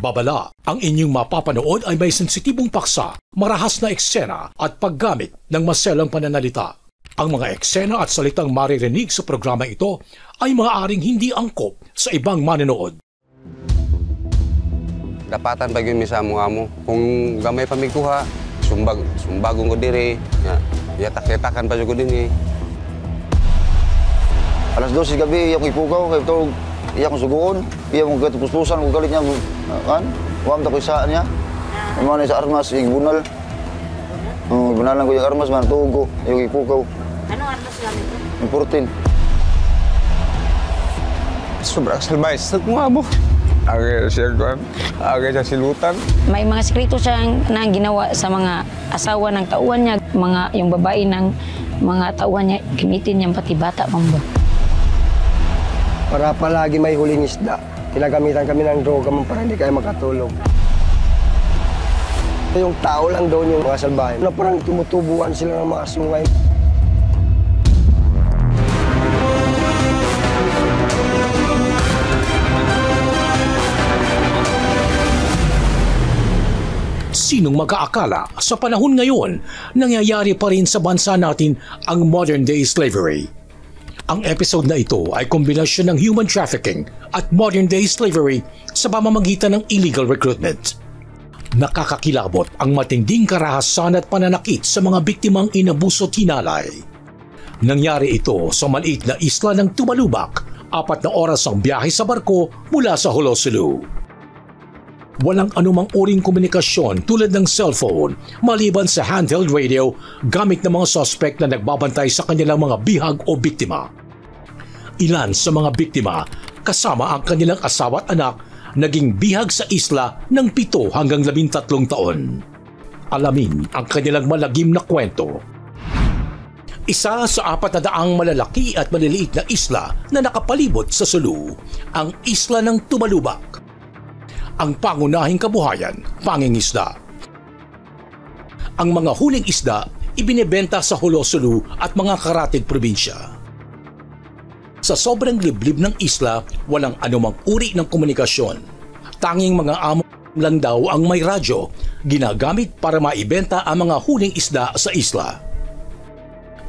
babala. Ang inyong mapapanood ay may sensitibong paksa, marahas na eksena at paggamit ng maselang pananalita. Ang mga eksena at salitang maririnig sa programa ito ay maaaring hindi angkop sa ibang manonood. Dapatan pag yun misa mo amo. Kung gamay pamigkuha, sumbagong ko diri. Yatak-yatakan pa ko din eh. Alas 12 gabi, iyak ipukaw, kaya ito, iyak kong sugoon. Iyak kong katupuspusan, kung galit niya, huwag na ko isaan niya. Yung mga sa armas, igbunal. Ibunalan ko yung armas, manatuog ko, iyak ipukaw. Anong armas gamit ko? Yung 14. Sobrang salbay, sa mga mo. Agay siya kuhan, agay siya silutan. May mga sekreto siyang na ginawa sa mga asawa ng tauhan niya. Yung babae ng mga tauhan niya, gamitin niya pati bata mamba. Para palagi may huling isda, tinagamitan kami ng droga para hindi kayo makatulog. Yung tao lang doon yung mga salbahe na parang tumutubuan sila ng mga sungay. Sinong mag-aakala sa panahon ngayon nangyayari pa rin sa bansa natin ang modern-day slavery? Ang episode na ito ay kombinasyon ng human trafficking at modern-day slavery sa pamamagitan ng illegal recruitment. Nakakakilabot ang matinding karahasan at pananakit sa mga biktimang inabuso at hinalay. Nangyari ito sa maliit na isla ng Tumalubak, 4 na oras ang biyahe sa barko mula sa Holosulu. Walang anumang uring komunikasyon tulad ng cellphone maliban sa handheld radio gamit ng mga suspect na nagbabantay sa kanilang mga bihag o biktima. Ilan sa mga biktima kasama ang kanilang asawa at anak naging bihag sa isla ng 7 hanggang 13 taon. Alamin ang kanilang malagim na kwento. Isa sa 400 malalaki at maliliit na isla na nakapalibot sa Sulu, ang isla ng Tumalubak. Ang pangunahing kabuhayan, pangingisda. Ang mga huling isda ibinebenta sa Holosulu at mga karatig probinsya. Sa sobrang liblib ng isla, walang anumang uri ng komunikasyon. Tanging mga amo lang daw ang may radyo, ginagamit para maibenta ang mga huling isda sa isla.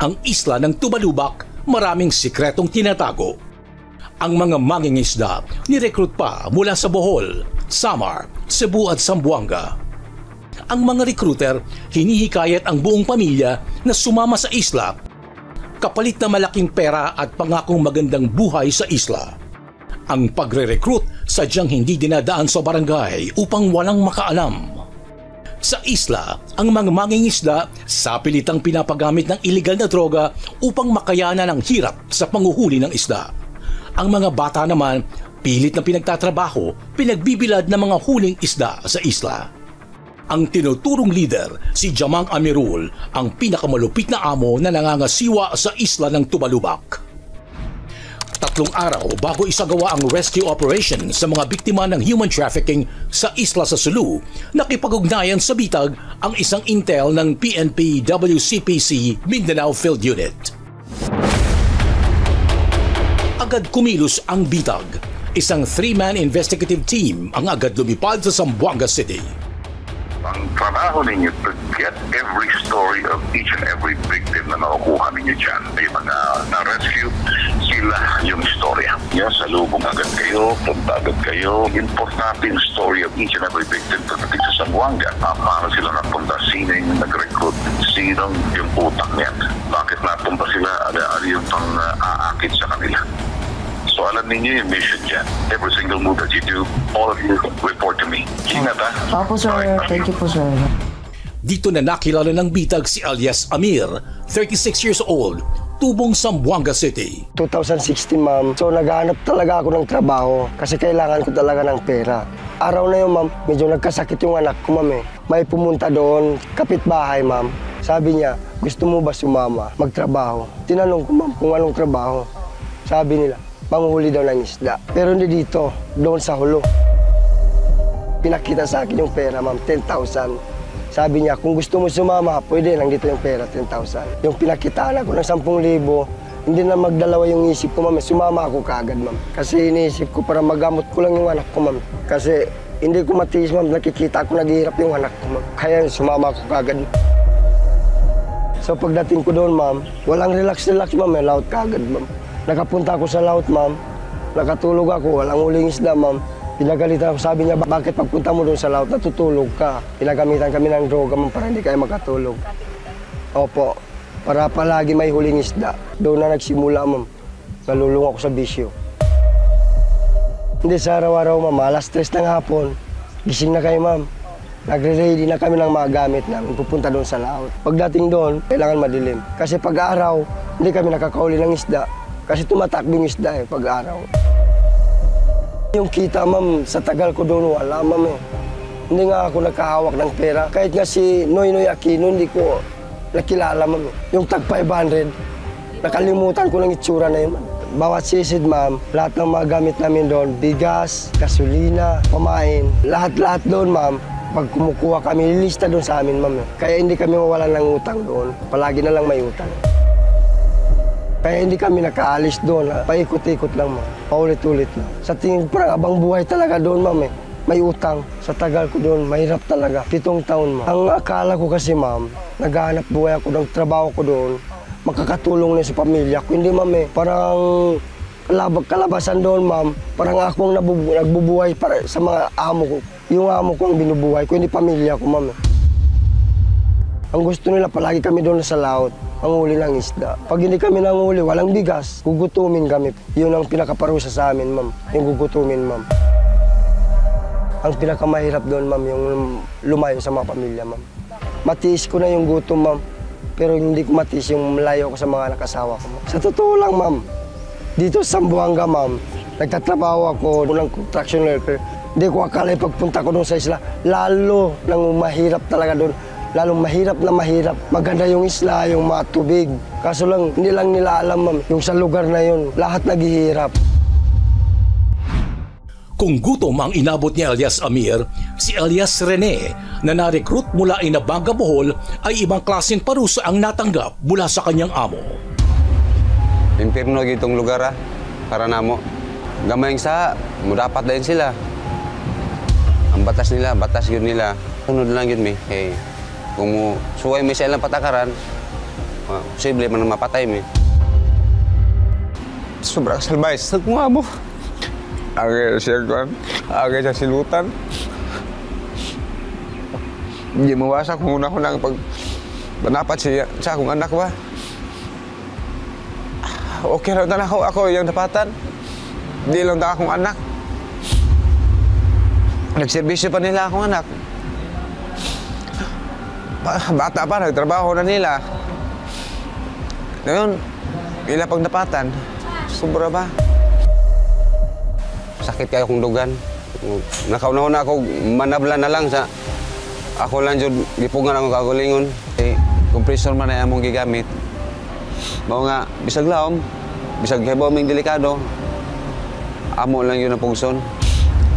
Ang isla ng Tumalubak, maraming sikretong tinatago. Ang mga mangingisda nirekrut pa mula sa Bohol, Samar, Cebu at Zamboanga. Ang mga recruiter hinihikayat ang buong pamilya na sumama sa isla kapalit na malaking pera at pangakong magandang buhay sa isla. Ang pagre-recruit sadyang hindi dinadaan sa barangay upang walang makaalam. Sa isla, ang mga mangingisda sa pilitang pinapagamit ng iligal na droga upang makayanan ang hirap sa panguhuli ng isda. Ang mga bata naman, pilit na pinagtatrabaho, pinagbibilad ng mga huling isda sa isla. Ang tinuturong leader, si Jamang Amirul, ang pinakamalupit na amo na nangangasiwa sa isla ng Tumalubak. 3 araw bago isagawa ang rescue operation sa mga biktima ng human trafficking sa isla sa Sulu, nakipag-ugnayan sa bitag ang isang intel ng PNP WCPC Mindanao Field Unit. Agad kumilos ang bitag. Isang 3-man investigative team ang agad lumipad sa Zamboanga City. Ang trabaho ninyo to get every story of each and every victim na nakukuha ninyo dyan. May mga na-rescue, sila yung istorya. Salubong agad kayo, punta agad kayo. Importante yung story of each and every victim pagdating sa Zamboanga. Paano sila napunta? Sino yung nag-recruit? Sino yung utak niyan? Bakit napunta sila? Ano yung pang-aakit sa kanila? So alam ninyo yung mission dyan. Every single move that you do, all of you report to me. Ingat ha? Opo sir, thank you po sir. Dito na nakilala ng bitag si alias Amir, 36 years old, tubong Zamboanga City. 2016 ma'am, so naghahanap talaga ako ng trabaho kasi kailangan ko talaga ng pera. Araw na yun ma'am, medyo nagkasakit yung anak ko ma'am eh. May pumunta doon, kapitbahay ma'am. Sabi niya, gusto mo ba sumama, magtrabaho? Tinanong ko ma'am kung anong trabaho. Sabi nila, panguhuli daw ng isda. Pero hindi dito, doon sa Hulo. Pinakita sa akin yung pera, ma'am, 10,000. Sabi niya, kung gusto mo sumama, pwede lang dito yung pera, 10,000. Yung pinakitaan ako ng 10,000, hindi na magdalawa yung isip ko, ma'am. Sumama ako kaagad, ma'am. Kasi iniisip ko para magamot ko lang yung anak ko, ma'am. Kasi Hindi ko matiis, ma'am. Nakikita ko naghihirap yung anak ko, ma'am. Kaya sumama ko kagad. So pagdating ko doon, ma'am, walang relax-relax, ma'am. May laut kagad, ma'am. Nakapunta ako sa laut, ma'am. Nakatulog ako, walang huling isda, ma'am. Pinagalitan ako, sabi niya, bakit pagpunta mo doon sa laut, natutulog ka? Pinagamitan kami ng droga, ma'am, para hindi kayo makatulog. Opo, para palagi may huling isda. Doon na nagsimula, ma'am. Nalulung ako sa bisyo. Hindi sa araw-araw, ma'am, alas 3 ng hapon, gising na kayo, ma'am. Nagre-ready na kami ng mga gamit namin, pupunta doon sa laut. Pagdating doon, kailangan madilim. Kasi pag-araw, hindi kami nakakauli ng isda. Kasi tumatakbo yung isda pag-araw. Yung kita, ma'am, sa tagal ko doon, wala, ma'am. Hindi nga ako nakahawak ng pera. Kahit nga si Noynoy Aquino, hindi ko nakilala, ma'am. Yung tag 500, nakalimutan ko ng itsura na yun, ma'am. Bawat sisid, ma'am, lahat ng mga gamit namin doon, bigas, gasolina, pamain, lahat-lahat doon, ma'am. Pag kumukuha kami, lilista doon sa amin, ma'am. Kaya hindi kami mawalan ng utang doon. Palagi na lang may utang. Kaya hindi kami nakaalis doon. Paikot-ikot lang, ma'am. Paulit-ulit lang. Sa tingin ko, parang abang buhay talaga doon, ma'am. May utang. Sa tagal ko doon, mahirap talaga. 7 taon, ma'am. Ang akala ko kasi, ma'am, naghahanap buhay ako ng trabaho ko doon. Makakatulong na sa pamilya ko. Hindi, ma'am, parang kalabasan doon, ma'am. Parang akong nagbubuhay para sa mga amo ko. Yung amo ko ang binubuhay ko, hindi pamilya ko, ma'am. Ang gusto nila, palagi kami doon sa laut, ang huli ng isda. Pag hindi kami nanguli, walang bigas, gugutumin kami. Yun ang pinakaparusa sa amin, ma'am. Yung gugutumin, ma'am. Ang pinakamahirap doon, ma'am, yung lumayo sa mga pamilya, ma'am. Matiis ko na yung gutom, ma'am. Pero hindi ko matiis yung malayo ko sa mga nakasawa ko, ma'am. Sa totoo lang, ma'am, dito sa Zamboanga, ma'am, nagtatrabaho ako ng construction worker. Hindi ko akala pagpunta ko doon sa isla, lalo nang mahirap talaga doon. Lalong mahirap na mahirap. Maganda yung isla, yung mga tubig. Kaso lang, hindi lang nila alam, ma'am, yung sa lugar na yun, lahat naghihirap. Kung gutom ang inabot ni alias Amir, si alias Rene na na-recruit mula Inabanga, Bohol ay ibang klaseng parusa ang natanggap mula sa kanyang amo. Impirno gitong lugar para namo. Gamayng sa, mudapat din sila. Ang batas nila, batas yun nila. Sunod lang yun, eh. Kung suway may silang patakaran, posible man mapatay, Sobrang salbay sa mga mo. Agay siya kuhan, agay siya silutan. Hindi mawasa kung una ko lang pag banapat siya sa akong anak ba. Okay lang na ako yung napatan. Hindi lang na akong anak. Nagserbisyo pa nila akong anak. Bata pa, nagtrabaho na nila. Ngayon, ila pag napatan, sobra ba? sakit kayo kong dugan. Nakaunahon na ako, manabla na lang sa ako lang dyan, gipungan ako kagulingon. Compressor man na among gigamit. Mao nga, bisag laom, bisag heboming delikado, amo lang yun ang pugson.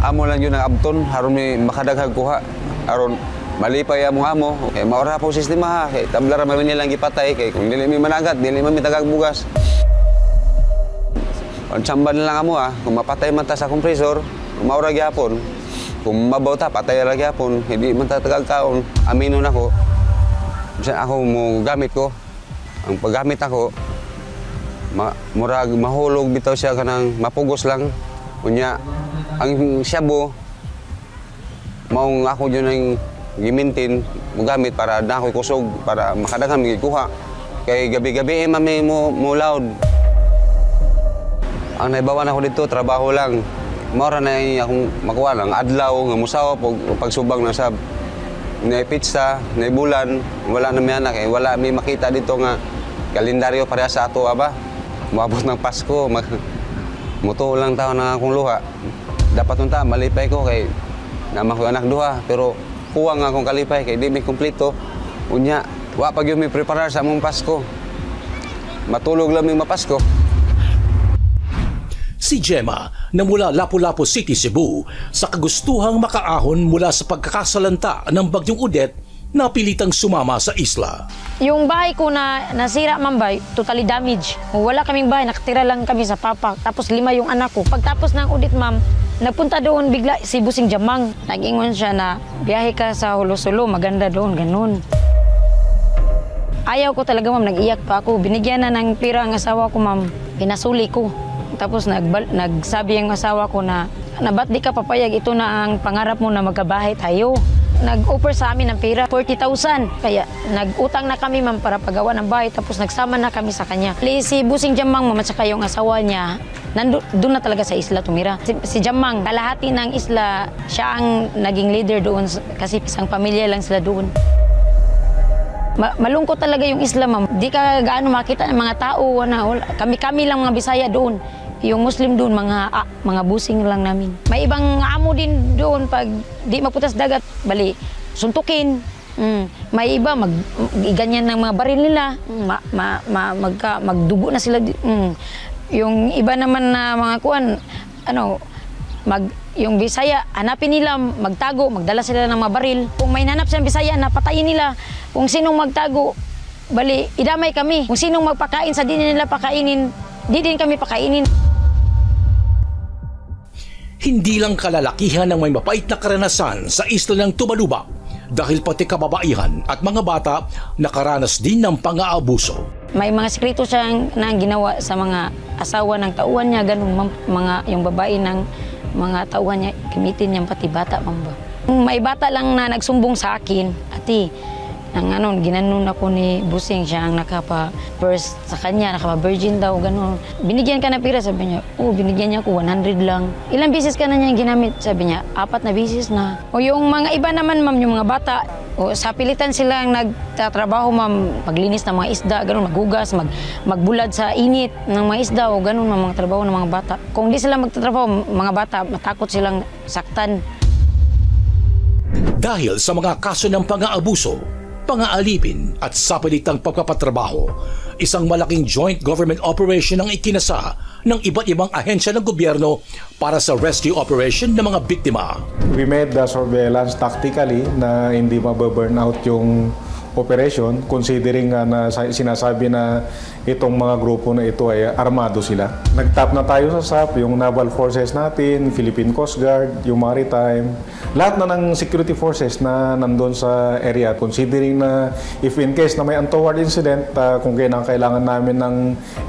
Amo lang yun ang abton, haron may makadaghag kuha. Haron malipay among amo, kay maura po sistema ha, kay tablara man nilang gipatay, kay kung dili mi managat, dili man mi tagag bugas. Ang tsamba na lang amo ha, kung mapatay man ta sa kompresor, maura gyapon. Kung mabaw ta, patay ra gyapon, hindi man ta tagag kaon. Amino na ko. Bisan ako mo gamit ko. Ang paggamit ako, murag mahulog bitaw siya kanang mapugos lang. Kunya ang siyabo, maong ako dyan ang gimintin, mo gamit para na ako'y kusog, para makadaghang magikuha. Kay gabi-gabi mami mo loud. Ang naibawan ako dito, trabaho lang. Maura na akong makuha lang, adlaw, nga musaw, pagsubang na sab. May pizza, may bulan, wala na may anak, wala may makita dito nga kalendaryo pareha sa ato, aba. Umabot ng Pasko, muto lang tao na akong luha. Dapat unta, malipay ko kay naman ko anak duha, pero kuha nga akong kalipay kay di may kumplito. Unya, wa pag yung may preparar sa among Pasko. Matulog lang may mapasko. Si Gemma na mula Lapu-Lapu City, Cebu, sa kagustuhang makaahon mula sa pagkakasalanta ng Bagyong Odette, napilitang sumama sa isla. Yung bahay ko na nasira, ma'am, totally damaged. Wala kaming bahay, nakatira lang kami sa papa. Tapos 5 yung anak ko. Pagtapos ng audit, ma'am, nagpunta doon bigla si Busing Jamang. Nag-ingon siya na biyahe ka sa Hulo-Sulo, maganda doon, ganun. Ayaw ko talaga, ma'am, nag-iyak pa ako. Binigyan na ng pera ang asawa ko, ma'am. Pinasuli ko. Tapos nagsabi ang asawa ko na ba't di ka papayag, ito na ang pangarap mo na magkabahay tayo. Nag-offer sa amin ng pera, 40,000. Kaya nag-utang na kami, ma'am, para pagawa ng bahay. Tapos nagsama na kami sa kanya. Si Busing Jamang, ma'am, at saka yung asawa niya, doon na talaga sa isla tumira. Si Jamang, kalahati ng isla, siya ang naging leader doon kasi isang pamilya lang sila doon. Malungkot talaga yung isla, ma'am. Di ka gaano makita ng mga tao. Kami lang mga Bisaya doon. Yung Muslim doon, mga busing lang namin. May ibang amo din doon pag di maputas dagat, bali, suntukin. May iba, ganyan ng mga baril nila. Magdugo na sila. Yung iba naman na mga kuwan, yung Bisaya, hanapin nila, magtago, magdala sila ng mga baril. Kung may nanap silang Bisaya, napatayin nila. Kung sinong magtago, bali, idamay kami. Kung sinong magpakain sa di nila pakainin, di din kami pakainin. Hindi lang kalalakihan ang may mapait na karanasan sa isla ng Tubaluba dahil pati kababaihan at mga bata nakaranas din ng pang-aabuso. May mga sekreto siyang ginawa sa mga asawa ng tauhan niya, ganun, yung babae ng mga tauhan niya, gamitin niya pati bata, mamba. May bata lang na nagsumbong sa akin, ati, ginanon ako ni Busing, siya ang nakapa-first sa kanya, nakapa-virgin daw, gano'n. Binigyan ka na pira, sabi niya. Binigyan niya ako 100 lang. Ilang bisis ka na niya ginamit, sabi niya, 4 na bisis na. Yung mga iba naman, ma'am, yung mga bata, sa pilitan silang nagtatrabaho, ma'am, paglinis ng mga isda, gano'n, maghugas, magbulad sa init ng mga isda, gano'n, mga trabaho ng mga bata. Kung di sila magtatrabaho, mga bata, matakot silang saktan. Dahil sa mga kaso ng pang-aabuso, pang-aalipin at sapilitang pagpapatrabaho, isang malaking joint government operation ang ikinasa ng iba't ibang ahensya ng gobyerno para sa rescue operation ng mga biktima. We made the surveillance tactically na hindi mababurn out yung operation, considering na sinasabi na itong mga grupo na ito ay armado sila. Nag-tap na tayo sa SAP, yung naval forces natin, Philippine Coast Guard, yung maritime, lahat na ng security forces na nandun sa area. Considering na if in case na may untoward incident, kung kailangan namin ng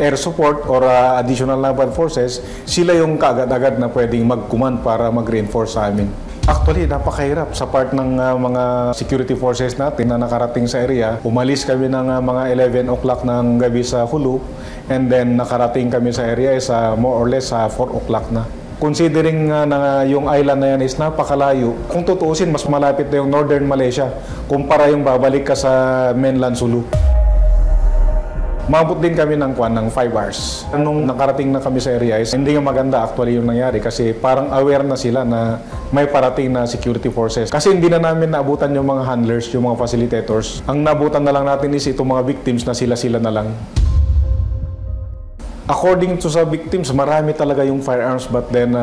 air support or additional naval forces, sila yung kaagad-agad na pwedeng mag-command para mag-reinforce sa amin. Actually, napakahirap sa part ng mga security forces natin na nakarating sa area. Umalis kami ng mga 11 o'clock ng gabi sa Hulu, and then nakarating kami sa area sa more or less sa 4 o'clock na. Considering na yung island na yan is napakalayo, kung tutuusin, mas malapit na yung northern Malaysia kumpara yung babalik ka sa mainland Sulu. Mabot din kami ng 5 hours. Nung nakarating na kami sa area, hindi nga maganda actually yung nangyari kasi parang aware na sila na may parating na security forces. Kasi hindi na namin naabutan yung mga handlers, yung mga facilitators. Ang naabutan na lang natin is itong mga victims na sila-sila na lang. According to sa victims, marami talaga yung firearms, but then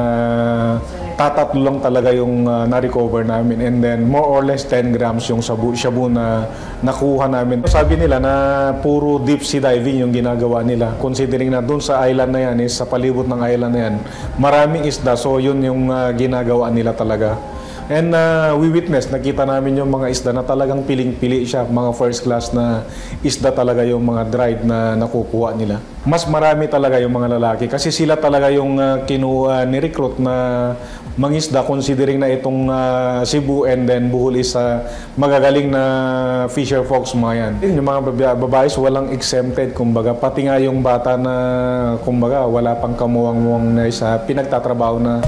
tatatlo lang talaga yung na-recover namin, and then more or less 10 grams yung shabu na nakuha namin. Sabi nila na puro deep sea diving yung ginagawa nila, considering na dun sa island na yan, sa palibot ng island na yan, maraming isda, so yun yung ginagawa nila talaga. And we witnessed, nakita namin yung mga isda na talagang piling-pili siya, mga first class na isda talaga yung mga dried na nakukuha nila. Mas marami talaga yung mga lalaki kasi sila talaga yung ni-recruit na mangisda, considering na itong Cebu and then Bohol is magagaling na fisher folks mga yan. Yung mga babae walang exempted, kumbaga, pati nga yung bata na kumbaga wala pang kamuwang-muwang na isa pinagtatrabaho na.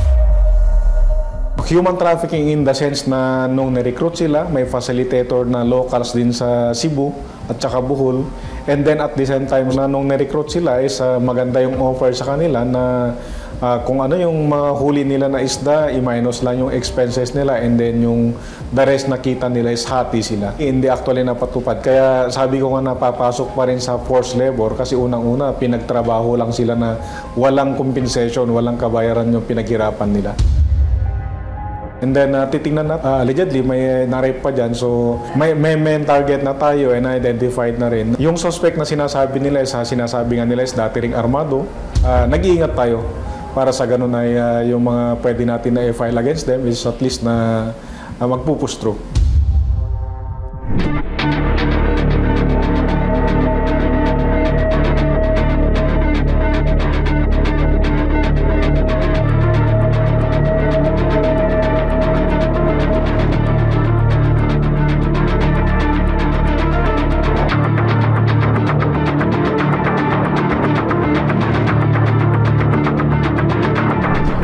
Human trafficking in the sense na nung na-recruit sila, may facilitator na locals din sa Cebu at saka Bohol. And then at the same time na nung na-recruit sila is maganda yung offer sa kanila na kung ano yung mga huli nila na isda, i-minus lang yung expenses nila, and then yung the rest na kita nila is hati sila. Hindi actually napatupad. Kaya sabi ko nga napapasok pa rin sa forced labor kasi unang-una pinagtrabaho lang sila na walang compensation, walang kabayaran yung pinaghirapan nila. And then titingnan na, allegedly may na-rape pa dyan. So may main target na tayo and identified na rin. Yung suspect na sinasabi nila sinasabi nga nila is dati ring armado. Nag-iingat tayo para sa ganun ay yung mga pwede natin na i-file against them is at least na magpupush through.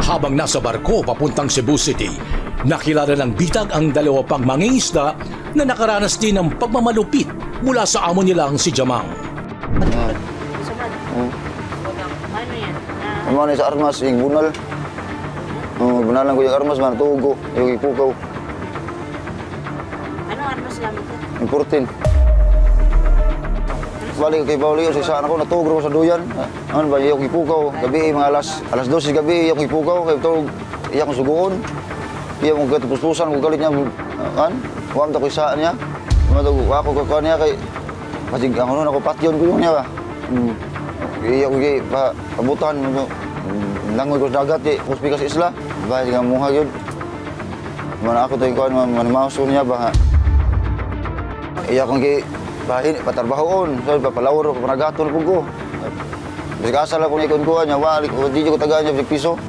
Habang nasa barko papuntang Cebu City, nakilala ng bitag ang dalawa pang mangingisda na nakaranas din ng pagmamalupit mula sa amo nilang si Jamang. Ano yan? Sa armas, yung bunal. Bunalan ko yung armas, tugo, yung ipukaw. Ano armas gamit ka? Yung 14. Balik kay Paulio, sa saan ako, natugro sa duyan. Ano ba, yung ipukaw, gabi, mga alas 12 gabi, yung ipukaw, kaya tulog, iya kong suguon. Iya mong katapuspusan, kung galit niya, huwag ko isaan niya. Ako kakuha niya, kay, kasi ako patyon ko yun niya ba. Iya ko kay, pabutan, langoy ko sa dagat, kuspi ka sa isla. Bahay, di ka muha yun. Mana ako tayo kuhan, manimaos ko niya ba. Iya kong kay, bahin, patarbahoon. So, papalawar ko, panagaton po ko. Kasi kasal ako na ikon ko niya, walik ko, di ko tagaan niya, piso.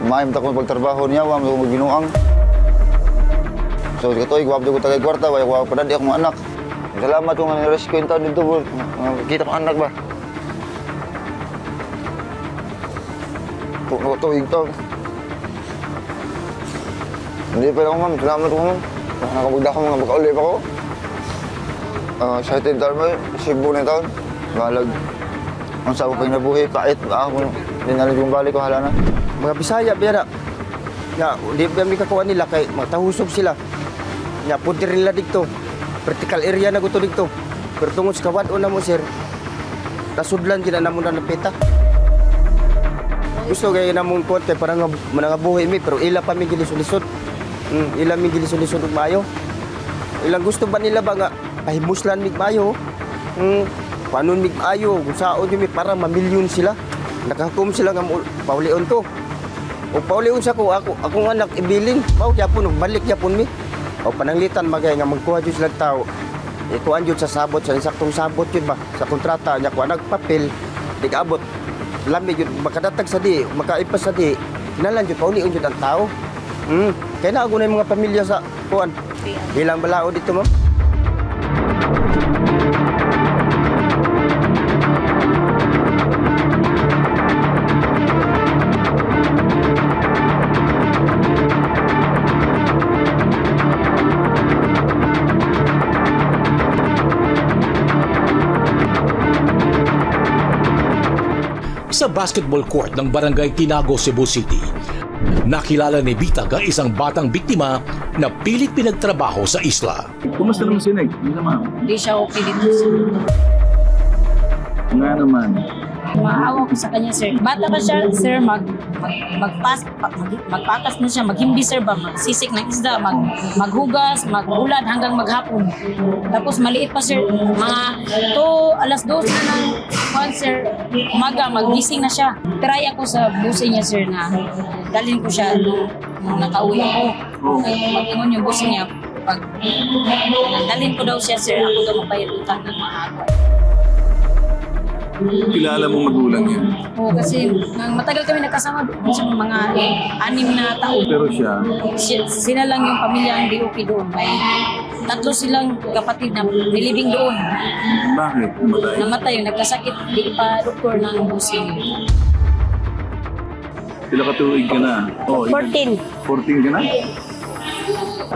Mayam ta ko pagtarbaho niya, wam ko magbinuang. So, katoy, wam ko tagay kwarta, waya ko padadi akong anak. Salamat kung rescue yung taon dito, kita ko anak ba. Tuwig to. Hindi pa lang, ma'am. Salamat ko, ma'am. Nakabagda ko mga bakaulip ako. Sa itin taon mo, Cebu na taon. Balag. Ang sa upang nabuhi, pait. Ako, dinalig yung balik ko, hala na. Mga Bisaya, biyara. Nga, di ba may kakuha nila kay matahusog sila. Nga, punti rin nila dito. Vertical area na gusto dito. Pero tungod sa kawad na mo, sir, nasudlan din na muna ng peta. Gusto kayo na mong kuwan kay parang manangabuhi mi, pero ila pa may gilisulisod. Ila may gilisulisod ng mayo. Ilang gusto ba nila ba nga, pahimuslan mig mayo? Paano mig mayo? Kung saan yun mi, parang mamilyon sila. Nakakum sila nga paulion to. O paulion sa ko, akong anak ibilin. Pao, yapon, balik yapon mi. O pananglitan magay nga magkuha dyan silang tao. Ikuan dyan sa sabot, sa insaktong sabot yun ba? Sa kontrata niya, kuha nagpapel, di kaabot. Lami yun, makadatag sa di, makaipas sa di. Kinalan yun, paulion yun ang tao. Kaya na ako na yung mga pamilya sa kuan. Ilang balao dito mo? Sa basketball court ng Barangay Tinago, Cebu City, nakilala ni Bitag ang isang batang biktima na pilit pinagtrabaho sa isla. Kumusta naman si Neg? Hindi siya okay dito, sir. Nga naman. Maawa ko sa kanya, sir. Bata pa siya, sir, magpakas na siya, maghimbi, sir, ba? Magsisik ng isda, maghugas, magulan hanggang maghapon. Tapos maliit pa, sir. Mga alas 12 na ng sir, umaga, magising na siya. Try ako sa busi niya, sir, na dalhin ko siya nung nakauwi ako. Mag-ingon yung busi niya. Dalhin ko daw siya, sir, ako daw mabayad utang ng mga agwa. Kilala mo magulang yan? Oo, kasi matagal kami nagkasama sa mga 6 na taon. Pero sila lang yung pamilya ang DOP doon. May 3 silang kapatid na nilibing doon. Bakit namatay? Namatay yung nagkasakit, di pa doktor ng busing. Pila ka tuig ka na? 14. 14 ka na?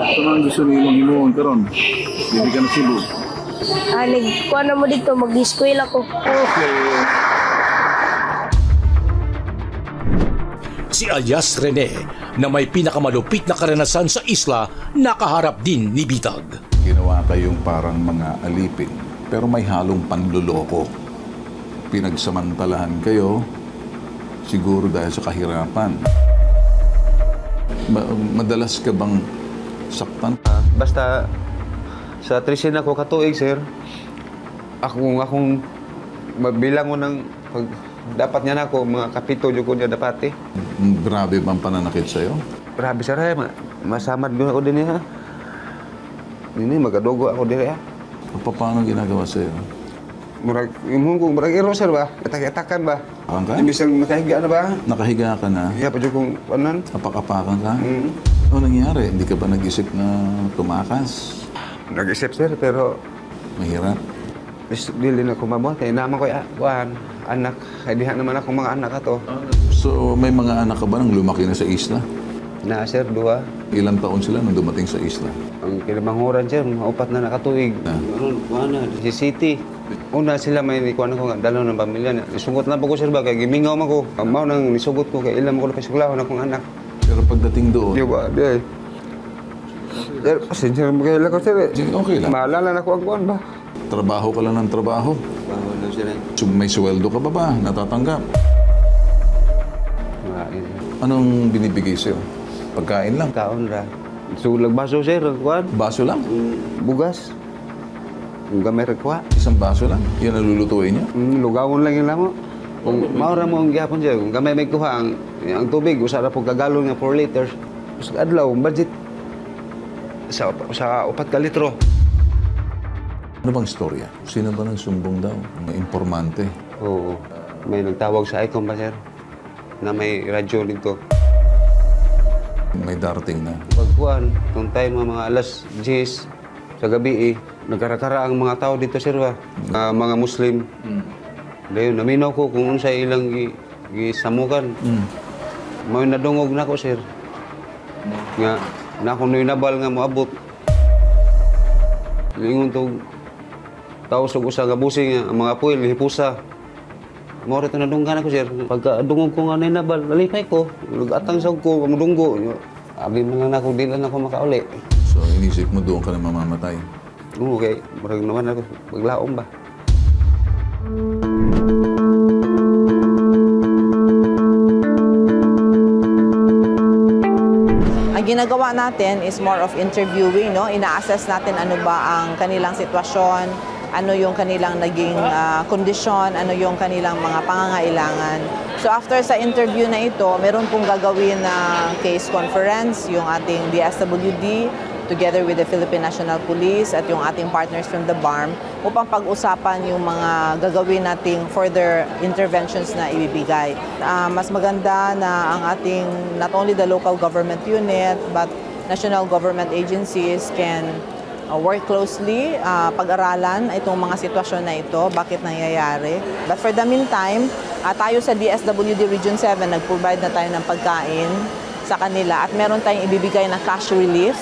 Ito na ang gusto niyo mong himuon ka ron. Hindi ka na Cebu. Kuha na mo dito, mag-school ako. Si alias Rene, na may pinakamalupit na karanasan sa isla, nakaharap din ni Bitag. Ginawa kayong parang mga alipin, pero may halong panluloko. Pinagsamantalahan kayo, siguro dahil sa kahirapan. Madalas ka bang saktan? Basta sa 13 ako katuig, sir. Akong mabilang mo ng dapat niya na ako, mga kapito yung ko niya dapat eh. Grabe bang pananakit sa'yo? Grabe sir, masamad doon ako din ha. Hindi, magadugo ako din ha. Paano ginagawa sa'yo? Murag iro sir ba? Atak-atakan ba? Apakan ka? Imbis na nakahiga na ba? Nakahiga ka na? Iya pa dyan kung panan. Apak-apakan ka? Ano nangyari? Hindi ka ba nag-isip na tumakas? Nag-isip sir, pero mahirap. Dili na ko mabuhat. Kaya naman ko anak. Ay diha naman akong mga anak ato. So may mga anak ka ba nang lumaki na sa isla? Na sir, 2. Ilang taon sila nung dumating sa isla? Ang kinabanghuran sir, upat na nakatuig. Si City. Una sila may ikuan ko nga dalaw ng pamilya. Isugot na po ko sir ba, kaya gimingaw man ko. Ang mao nang nisugot ko, kaya ilang ko na pasuklahon akong anak. Pero pagdating doon? Di ba, di. Sir, pasensya na magkailan ko sir. Okay lang. Maalala na ko ang kuan ba? Trabaho ka lang ng trabaho. Trabaho lang sir. May sweldo ka ba natatanggap? Anong binibigay sa'yo? Pagkain lang? Kaon ra. Sulag baso sir, kuan. Baso lang? Bugas. Kung gamay rekwa. Isang baso lang? Yan ang lulutuin niya? Lugawon lang yun lang mo. Kung maura mo ang gihapon siya, kung gamay may kuha, ang tubig, usara po kagalon nga 4 liters. Sa adlaw, budget sa 4 ka litro. Ano bang istorya? Sino ba nang sumbong daw? Mga informante? Oo. May nagtawag sa ICOM ba, sir? Na may radyo dito. May darating na. Pagkuhan, kung tayo mga alas 10 sa gabi nagkarakara ang mga tao dito, sir, ba? Mga Muslim. Dayon, naminaw ko kung sa ilang gisamukan. May nadungog na ko, sir. Nga, na akong nabal nga moabot. Lingon itong tao sa usa nga busing ang mga puil, hipusa. Mora ito nadunggan ako, sir. Pagka-dungog ko nga nabal, nalipay ko. Nag-atang sa ko, madunggo. Abi man lang ako, di lang ako makauli. So, inisip mo doon ka na mamamatay? Oo, okay. Marag naman ako. Maglaom ba? Ang ginagawa natin is more of interviewing, no? Ina-assess natin ano ba ang kanilang sitwasyon, ano yung kanilang naging kondisyon, ano yung kanilang mga pangangailangan. So after sa interview na ito, meron pong gagawin na case conference, yung ating DSWD, together with the Philippine National Police at yung ating partners from the BARM upang pag-usapan yung mga gagawin nating further interventions na ibibigay. Mas maganda na ang ating, not only the local government unit, but national government agencies can work closely, pag-aralan itong mga sitwasyon na ito, bakit nangyayari. But for the meantime, tayo sa DSWD Region 7, nag-provide na tayo ng pagkain sa kanila at meron tayong ibibigay na cash relief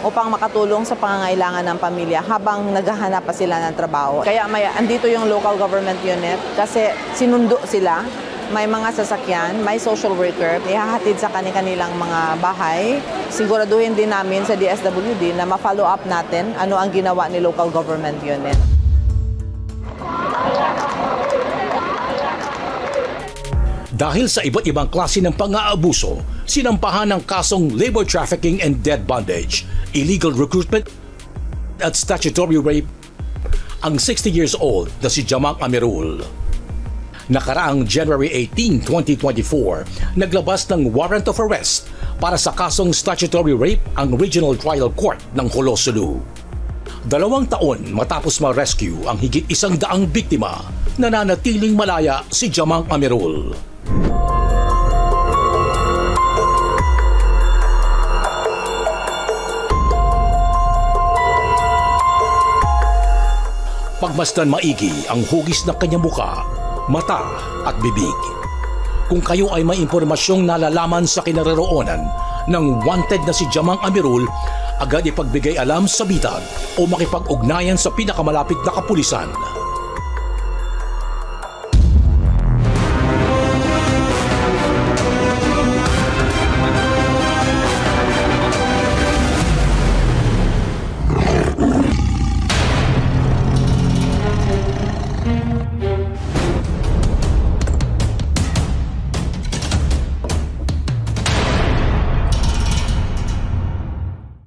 upang makatulong sa pangangailangan ng pamilya habang naghahanap pa sila ng trabaho. Kaya andito yung local government unit kasi sinundo sila, may mga sasakyan, may social worker, ihahatid sa kanilang mga bahay. Siguraduhin din namin sa DSWD na ma-follow up natin ano ang ginawa ni local government unit. Dahil sa iba't ibang klase ng pang-aabuso, sinampahan ng kasong labor trafficking and debt bondage, illegal recruitment at statutory rape ang 60 years old na si Jamang Amirul. Nakaraang January 18, 2024, naglabas ng warrant of arrest para sa kasong statutory rape ang Regional Trial Court ng Jolo, Sulu. 2 taon matapos ma-rescue ang higit 100 biktima, nananatiling malaya si Jamang Amirul. Pagmasdan maigi ang hugis ng kanyang muka, mata at bibig. Kung kayo ay may impormasyong nalalaman sa kinaroroonan ng wanted na si Jamang Amirul, agad ipagbigay alam sa bitag o makipag-ugnayan sa pinakamalapit na kapulisan.